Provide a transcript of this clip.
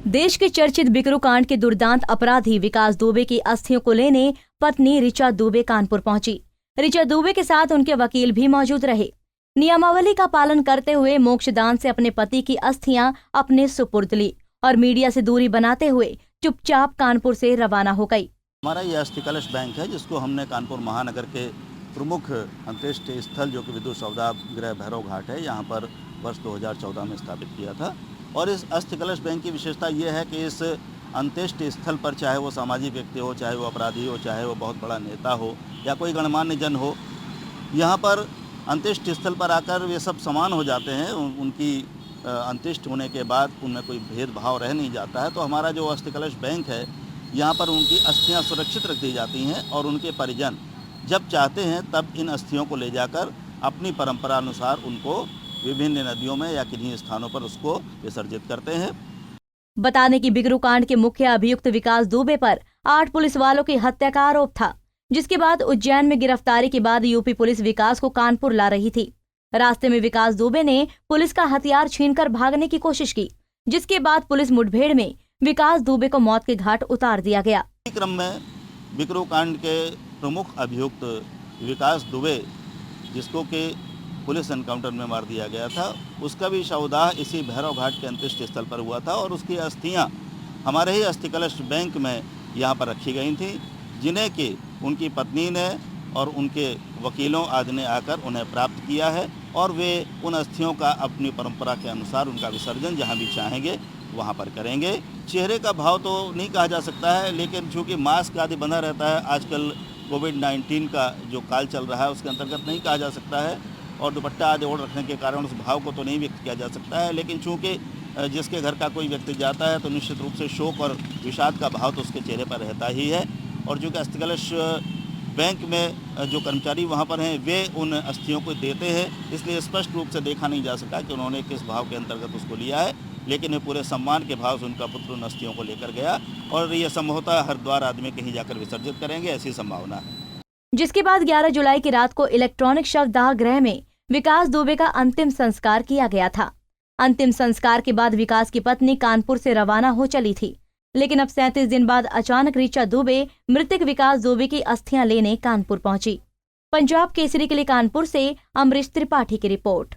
देश के चर्चित बिकरू कांड के दुर्दांत अपराधी विकास दुबे की अस्थियों को लेने पत्नी ऋचा दुबे कानपुर पहुंची। ऋचा दुबे के साथ उनके वकील भी मौजूद रहे। नियमावली का पालन करते हुए मोक्षदान से अपने पति की अस्थियां अपने सुपुर्द ली और मीडिया से दूरी बनाते हुए चुपचाप कानपुर से रवाना हो गई। हमारा ये अस्थि कलश बैंक है, जिसको हमने कानपुर महानगर के प्रमुख अंत्येष्टि स्थल जो कि विद्युत सौदा गृह भैरव घाट है, यहाँ पर वर्ष 2014 में स्थापित किया था। और इस अस्थि कलश बैंक की विशेषता ये है कि इस अंत्येष्टि स्थल पर, चाहे वो सामाजिक व्यक्ति हो, चाहे वो अपराधी हो, चाहे वो बहुत बड़ा नेता हो या कोई गणमान्य जन हो, यहाँ पर अंत्येष्टि स्थल पर आकर वे सब समान हो जाते हैं। उनकी अंत्येष्टि होने के बाद उनमें कोई भेदभाव रह नहीं जाता है। तो हमारा जो अस्थि कलश बैंक है, यहाँ पर उनकी अस्थियाँ सुरक्षित रख दी जाती हैं और उनके परिजन जब चाहते हैं तब इन अस्थियों को ले जाकर अपनी परंपरा अनुसार उनको विभिन्न नदियों में या किन्हीं स्थानों पर उसको विसर्जित करते हैं। बता दें कि बिकरू कांड के मुख्य अभियुक्त विकास दुबे पर 8 पुलिस वालों की हत्या का आरोप था, जिसके बाद उज्जैन में गिरफ्तारी के बाद यूपी पुलिस विकास को कानपुर ला रही थी। रास्ते में विकास दुबे ने पुलिस का हथियार छीनकर भागने की कोशिश की, जिसके बाद पुलिस मुठभेड़ में विकास दुबे को मौत के घाट उतार दिया गया। इस क्रम में बिकरू कांड के प्रमुख अभियुक्त विकास दुबे, जिसको कि पुलिस एनकाउंटर में मार दिया गया था, उसका भी शवदाह इसी भैरव घाट के अंत्येष्टि स्थल पर हुआ था और उसकी अस्थियां हमारे ही अस्थि कलश बैंक में यहाँ पर रखी गई थी, जिन्हें कि उनकी पत्नी ने और उनके वकीलों आदि ने आकर उन्हें प्राप्त किया है और वे उन अस्थियों का अपनी परंपरा के अनुसार उनका विसर्जन जहाँ भी चाहेंगे वहाँ पर करेंगे। चेहरे का भाव तो नहीं कहा जा सकता है, लेकिन चूँकि मास्क आदि बंधा रहता है, आजकल कोविड-19 का जो काल चल रहा है उसके अंतर्गत नहीं कहा जा सकता है और दुपट्टा आदि ओढ़ रखने के कारण उस भाव को तो नहीं व्यक्त किया जा सकता है। लेकिन चूँकि जिसके घर का कोई व्यक्ति जाता है तो निश्चित रूप से शोक और विषाद का भाव तो उसके चेहरे पर रहता ही है। और चूँकि अस्थि कलश बैंक में जो कर्मचारी वहाँ पर हैं वे उन अस्थियों को देते हैं, इसलिए स्पष्ट रूप से देखा नहीं जा सका कि उन्होंने किस भाव के अंतर्गत उसको लिया है, लेकिन ये पूरे सम्मान के भाव से उनका पुत्र उन अस्थियों को लेकर गया और ये संभवतः हरिद्वार आदि में कहीं जाकर विसर्जित करेंगे, ऐसी संभावना है। जिसके बाद 11 जुलाई की रात को इलेक्ट्रॉनिक शवदाह गृह में विकास दुबे का अंतिम संस्कार किया गया था। अंतिम संस्कार के बाद विकास की पत्नी कानपुर से रवाना हो चली थी, लेकिन अब 37 दिन बाद अचानक ऋचा दुबे मृतक विकास दुबे की अस्थियां लेने कानपुर पहुंची। पंजाब केसरी के लिए कानपुर से अमरीश त्रिपाठी की रिपोर्ट।